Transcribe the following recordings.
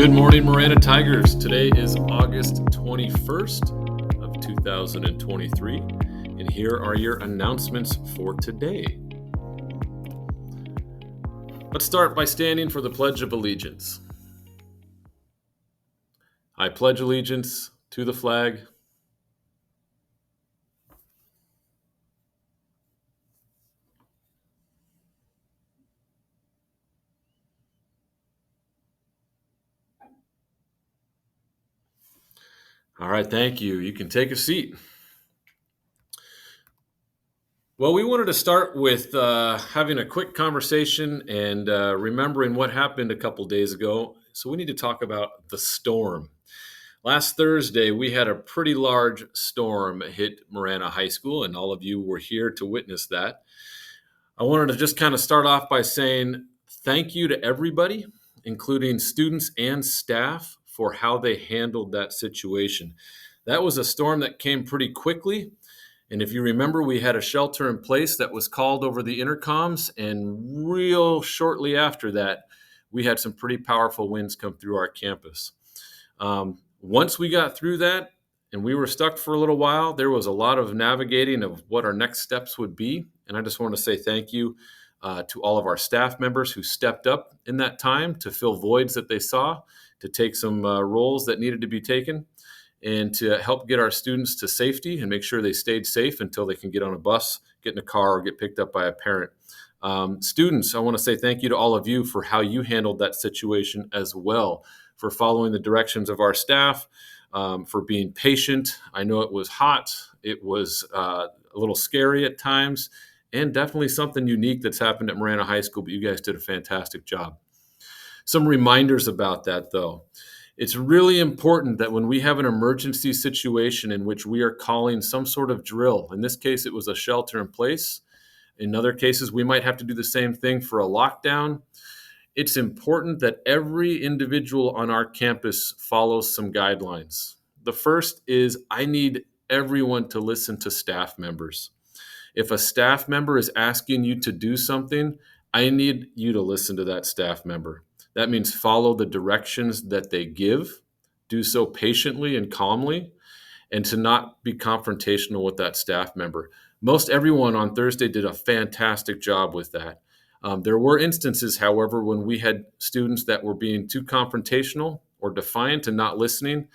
Good morning, Marana Tigers. Today is August 21st of 2023, and here are your announcements for today. Let's start by standing for the Pledge of Allegiance. I pledge allegiance to the flag All right, thank you. You can take a seat. Well, we wanted to start with having a quick conversation and remembering what happened a couple days ago. So we need to talk about the storm. Last Thursday, we had a pretty large storm hit Marana High School, and all of you were here to witness that. I wanted to just kind of start off by saying thank you to everybody, including students and staff, for how they handled that situation. That was a storm that came pretty quickly. And if you remember, we had a shelter in place that was called over the intercoms. And real shortly after that, we had some pretty powerful winds come through our campus. Once we got through that and we were stuck for a little while, there was a lot of navigating of what our next steps would be. And I just want to say thank you to all of our staff members who stepped up in that time to fill voids that they saw, to take some roles that needed to be taken, and to help get our students to safety and make sure they stayed safe until they can get on a bus, get in a car, or get picked up by a parent. Students, I want to say thank you to all of you for how you handled that situation as well, for following the directions of our staff, for being patient. I know it was hot. It was a little scary at times, and definitely something unique that's happened at Marana High School, but you guys did a fantastic job. Some reminders about that, though. It's really important that when we have an emergency situation in which we are calling some sort of drill, in this case, it was a shelter in place. In other cases, we might have to do the same thing for a lockdown. It's important that every individual on our campus follows some guidelines. The first is I need everyone to listen to staff members. If a staff member is asking you to do something, I need you to listen to that staff member. That means follow the directions that they give, do so patiently and calmly, and to not be confrontational with that staff member. Most everyone on Thursday did a fantastic job with that. There were instances, however, when we had students that were being too confrontational or defiant and not listening,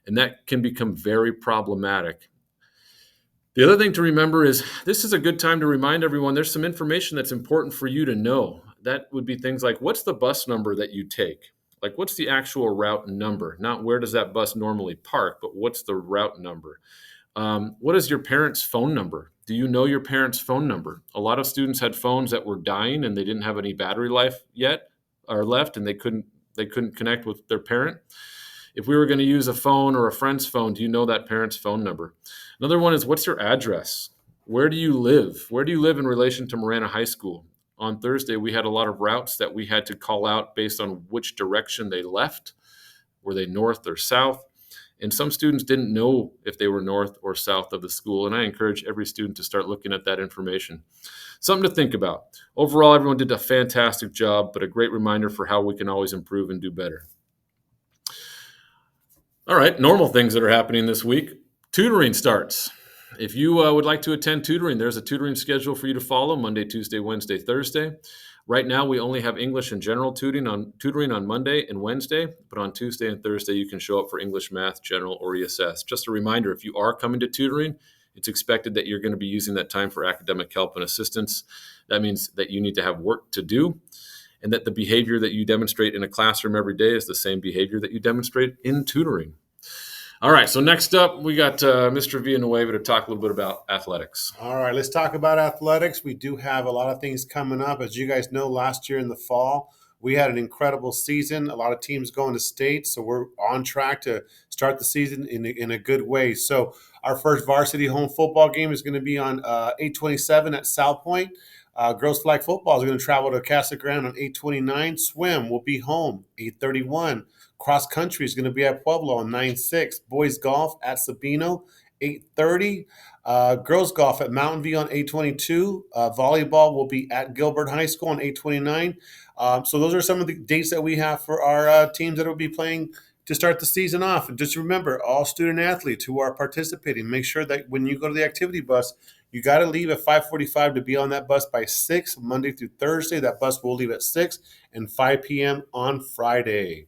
and that can become very problematic. The other thing to remember is this is a good time to remind everyone there's some information that's important for you to know. That would be things like, what's the bus number that you take? Like, what's the actual route number? Not where does that bus normally park, but what's the route number? What is your parents' phone number? Do you know your parents' phone number? A lot of students had phones that were dying and they didn't have any battery life yet or left, and they couldn't connect with their parent. If we were going to use a phone or a friend's phone, do you know that parent's phone number? Another one is, what's your address? Where do you live? Where do you live in relation to Marana High School? On Thursday, we had a lot of routes that we had to call out based on which direction they left. Were they north or south? And some students didn't know if they were north or south of the school. And I encourage every student to start looking at that information. Something to think about. Overall, everyone did a fantastic job, but a great reminder for how we can always improve and do better. All right, normal things that are happening this week. Tutoring starts. If you would like to attend tutoring, there's a tutoring schedule for you to follow Monday, Tuesday, Wednesday, Thursday. Right now, we only have English and general tutoring on Monday and Wednesday, but on Tuesday and Thursday, you can show up for English, math, general, or ESS. Just a reminder, if you are coming to tutoring, it's expected that you're going to be using that time for academic help and assistance. That means that you need to have work to do, and that the behavior that you demonstrate in a classroom every day is the same behavior that you demonstrate in tutoring. All right, so next up, we got Mr. Villanueva to talk a little bit about athletics. All right, let's talk about athletics. We do have a lot of things coming up. As you guys know, last year in the fall, we had an incredible season. A lot of teams going to state, so we're on track to start the season in a good way. So our first varsity home football game is going to be on 8/27 at South Point. Girls flag football is going to travel to Casa Grande on 8/29. Swim will be home 8/31. Cross country is going to be at Pueblo on 9/6. Boys golf at Sabino 8:30. Girls golf at Mountain View on 822. Volleyball will be at Gilbert High School on 829. So those are some of the dates that we have for our teams that will be playing to start the season off. And just remember, all student athletes who are participating, make sure that when you go to the activity bus, you got to leave at 5:45 to be on that bus by 6, Monday through Thursday. That bus will leave at 6 and 5 p.m. on Friday.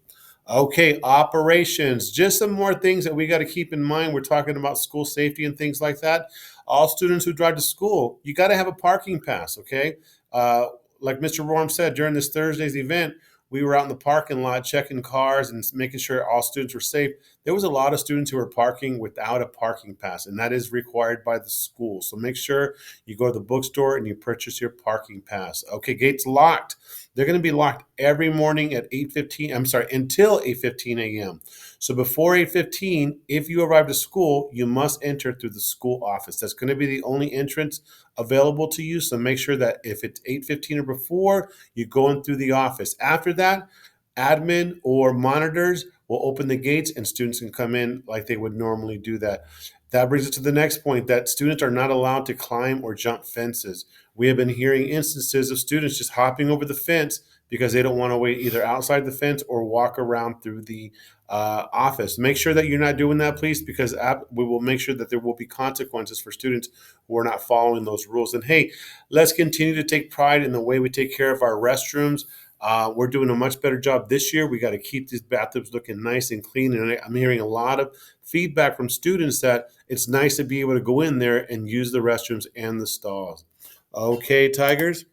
Okay, operations. Just some more things that we got to keep in mind. We're talking about school safety and things like that. All students who drive to school, you got to have a parking pass, okay? Like Mr. Rorm said, during this Thursday's event, we were out in the parking lot checking cars and making sure all students were safe. There was a lot of students who were parking without a parking pass, and that is required by the school. So make sure you go to the bookstore and you purchase your parking pass. Okay, gates locked. They're going to be locked every morning at 8:15. I'm sorry, until 8:15 a.m. So before 8:15, if you arrive to school, you must enter through the school office. That's going to be the only entrance available to you. So make sure that if it's 8:15 or before, you go in through the office. After that, admin or monitors will open the gates and students can come in like they would normally do that. That brings us to the next point, that students are not allowed to climb or jump fences. We have been hearing instances of students just hopping over the fence because they don't want to wait either outside the fence or walk around through the office. Make sure that you're not doing that, please, because we will make sure that there will be consequences for students who are not following those rules. And hey, let's continue to take pride in the way we take care of our restrooms. We're doing a much better job this year. We got to keep these bathrooms looking nice and clean. And I'm hearing a lot of feedback from students that it's nice to be able to go in there and use the restrooms and the stalls. Okay, Tigers,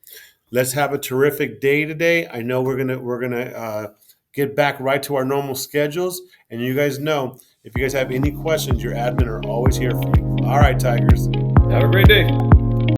let's have a terrific day today. I know we're gonna get back right to our normal schedules. And you guys know, if you guys have any questions, your admin are always here for you. All right, Tigers. Have a great day.